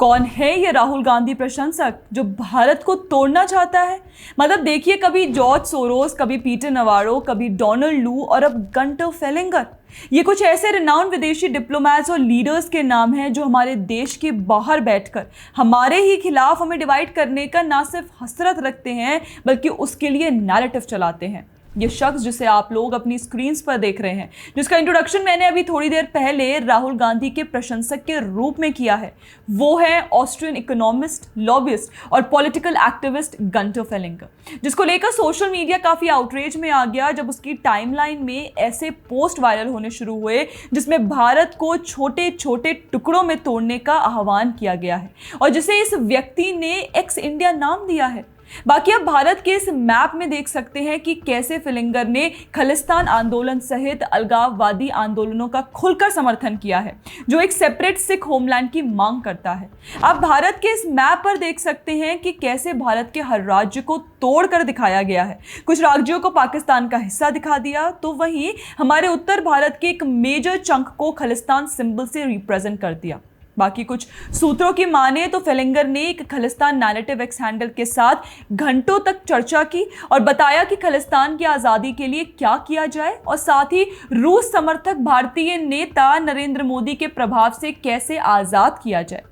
कौन है ये राहुल गांधी प्रशंसक जो भारत को तोड़ना चाहता है? मतलब देखिए, कभी जॉर्ज सोरोस, कभी पीटर नवारो, कभी डोनाल्ड लू और अब गंटर फेलिंगर। ये कुछ ऐसे रिनाउंड विदेशी डिप्लोमैट्स और लीडर्स के नाम हैं जो हमारे देश के बाहर बैठकर हमारे ही खिलाफ हमें डिवाइड करने का ना सिर्फ हसरत रखते हैं बल्कि उसके लिए नैरेटिव चलाते हैं। ये शख्स जिसे आप लोग अपनी स्क्रीन्स पर देख रहे हैं, जिसका इंट्रोडक्शन मैंने अभी थोड़ी देर पहले राहुल गांधी के प्रशंसक के रूप में किया है, वो है ऑस्ट्रियन इकोनॉमिस्ट, लॉबिस्ट और पॉलिटिकल एक्टिविस्ट गंटर फेलिंगर, जिसको लेकर सोशल मीडिया काफ़ी आउटरेज में आ गया जब उसकी टाइमलाइन में ऐसे पोस्ट वायरल होने शुरू हुए जिसमें भारत को छोटे छोटे टुकड़ों में तोड़ने का आह्वान किया गया है और जिसे इस व्यक्ति ने एक्स इंडिया नाम दिया है। बाकी अब भारत के इस मैप में देख सकते हैं कि कैसे फेलिंगर ने खालिस्तान आंदोलन सहित अलगाववादी आंदोलनों का खुलकर समर्थन किया है, जो एक सेपरेट सिख होमलैंड की मांग करता है। आप भारत के इस मैप पर देख सकते हैं कि कैसे भारत के हर राज्य को तोड़कर दिखाया गया है। कुछ राज्यों को पाकिस्तान का हिस्सा दिखा दिया, तो वहीं हमारे उत्तर भारत के एक मेजर चंक को खालिस्तान सिंबल से रिप्रेजेंट कर दिया। बाकी कुछ सूत्रों की माने तो फेलिंगर ने एक खालिस्तान नैरेटिव एक्स हैंडल के साथ घंटों तक चर्चा की और बताया कि खालिस्तान की आज़ादी के लिए क्या किया जाए और साथ ही रूस समर्थक भारतीय नेता नरेंद्र मोदी के प्रभाव से कैसे आज़ाद किया जाए।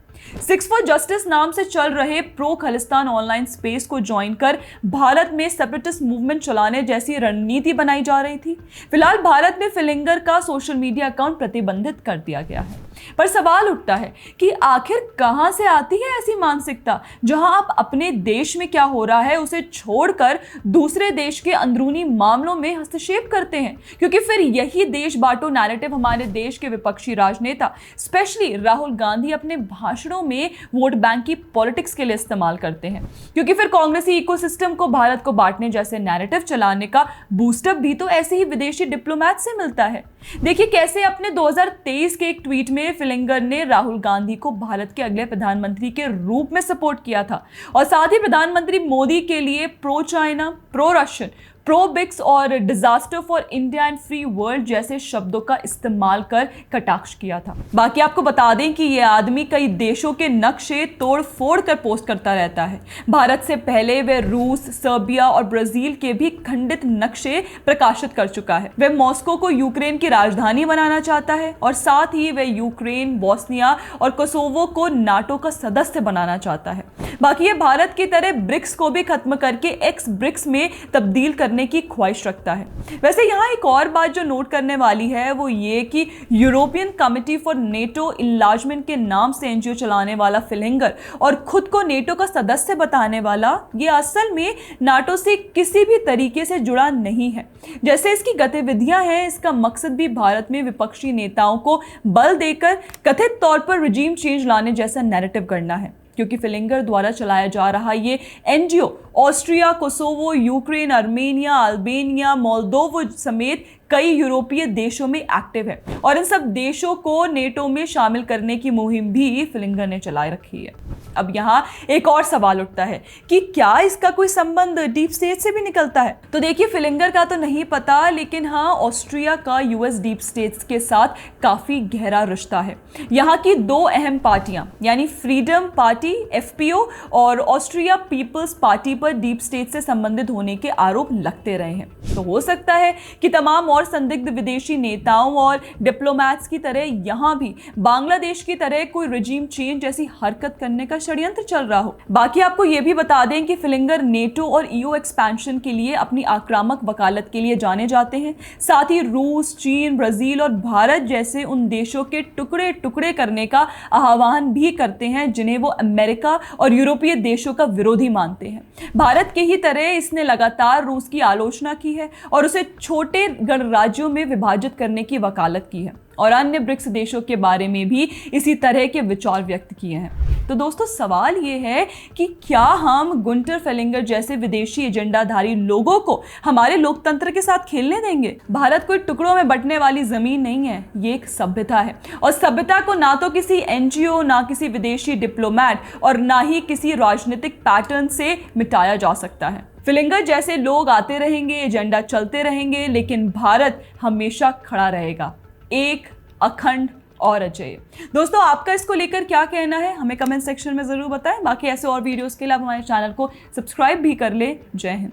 सिक्स फॉर जस्टिस नाम से चल रहे प्रो खालिस्तान ऑनलाइन स्पेस को ज्वाइन कर भारत में सेपरेटिस्ट मूवमेंट चलाने जैसी रणनीति बनाई जा रही थी। फिलहाल भारत में फेलिंगर का सोशल मीडिया अकाउंट प्रतिबंधित कर दिया गया है, पर सवाल उठता है कि आखिर कहां से आती है ऐसी मानसिकता जहां आप अपने देश में क्या हो रहा है उसे छोड़कर दूसरे देश के अंदरूनी मामलों में हस्तक्षेप करते हैं, क्योंकि फिर यही देश बांटो नैरेटिव हमारे देश के विपक्षी राजनेता स्पेशली राहुल गांधी अपने भाषणों में वोट बैंक की पॉलिटिक्स के लिए इस्तेमाल करते हैं, क्योंकि फिर कांग्रेसी इकोसिस्टम को भारत को बांटने जैसे नैरेटिव चलाने का बूस्टअप भी तो ऐसे ही विदेशी डिप्लोमैट से मिलता है। देखिए कैसे अपने 2023 के एक ट्वीट में फेलिंगर ने राहुल गांधी को भारत के अगले प्रधानमंत्री के रूप में सपोर्ट किया था और साथ ही प्रधानमंत्री मोदी के लिए pro China, pro Russian, pro BRICS और disaster for India and free world जैसे शब्दों का इस्तेमाल कर कटाक्ष किया था। बाकी आपको बता दें कि यह आदमी कई देशों के नक्शे तोड़ फोड़ कर पोस्ट करता रहता है। भारत से पहले वह रूस, सर्बिया और ब्राजील के भी खंडित नक्शे प्रकाशित कर चुका है। वह मॉस्को को यूक्रेन की राजधानी बनाना चाहता है और साथ ही वह यूक्रेन, बोस्निया और कोसोवो को नाटो का सदस्य बनाना चाहता है। बाकी ये भारत की तरह ब्रिक्स को भी खत्म करके एक्स ब्रिक्स में तब्दील करने की ख्वाहिश रखता है। वैसे यहाँ एक और बात जो नोट करने वाली है वो ये कि European committee for NATO enlargement के नाम से एनजीओ चलाने वाला फेलिंगर और खुद को नेटो का सदस्य बताने वाला ये असल में नाटो से किसी भी तरीके से जुड़ा नहीं है। जैसे इसकी गतिविधियां हैं, इसका मकसद भी भारत में विपक्षी नेताओं को बल देकर कथित तौर पर रिजीम चेंज लाने जैसा नैरेटिव करना है, क्योंकि फेलिंगर द्वारा चलाया जा रहा ये NGO Austria, Kosovo, Ukraine, Armenia, Albania, Moldova समेत कई यूरोपीय देशों में एक्टिव है और इन सब देशों को नेटो में शामिल करने की मुहिम भी फेलिंगर ने चला रखी है। अब यहाँ एक और सवाल उठता है कि क्या इसका कोई संबंध डीप स्टेट से भी निकलता है? तो देखिए, फेलिंगर का तो नहीं पता, लेकिन हाँ, ऑस्ट्रिया का यूएस डीप स्टेट्स के साथ काफ़ी गहरा रिश्ता है। यहाँ की दो अहम पार्टियाँ यानी फ्रीडम पार्टी एफपीओ और ऑस्ट्रिया पीपल्स पार्टी पर डीप स्टेट से संबंधित होने के आरोप लगते रहे हैं। तो हो सकता है कि तमाम और संदिग्ध विदेशी नेताओं और डिप्लोमैट्स की तरह यहाँ भी बांग्लादेश की तरह कोई रिजीम चेंज जैसी हरकत करने का षड्यंत्र चल रहा हो। बाकी आपको यह भी बता दें कि फेलिंगर नेटो और ईयू एक्सपेंशन के लिए अपनी आक्रामक वकालत के लिए जाने जाते हैं। साथ ही रूस, चीन, ब्राजील और भारत जैसे उन देशों के टुकड़े टुकड़े करने का आह्वान भी करते हैं जिन्हें वो अमेरिका और यूरोपीय देशों का विरोधी मानते हैं। भारत के ही तरह इसने लगातार रूस की आलोचना की है और उसे छोटे गणराज्यों में विभाजित करने की वकालत की है और अन्य ब्रिक्स देशों के बारे में भी इसी तरह के विचार व्यक्त किए हैं। तो दोस्तों, सवाल ये है कि क्या हम गुंटर फेलिंगर जैसे विदेशी एजेंडाधारी लोगों को हमारे लोकतंत्र के साथ खेलने देंगे? भारत कोई टुकड़ों में बंटने वाली जमीन नहीं है, ये एक सभ्यता है और सभ्यता को ना तो किसी एनजीओ, ना किसी विदेशी डिप्लोमैट और ना ही किसी राजनीतिक पैटर्न से मिटाया जा सकता है। फेलिंगर जैसे लोग आते रहेंगे, एजेंडा चलते रहेंगे, लेकिन भारत हमेशा खड़ा रहेगा, एक, अखंड और अजय। दोस्तों आपका इसको लेकर क्या कहना है हमें कमेंट सेक्शन में ज़रूर बताएं। बाकी ऐसे और वीडियोस के लिए आप हमारे चैनल को सब्सक्राइब भी कर ले। जय हिंद।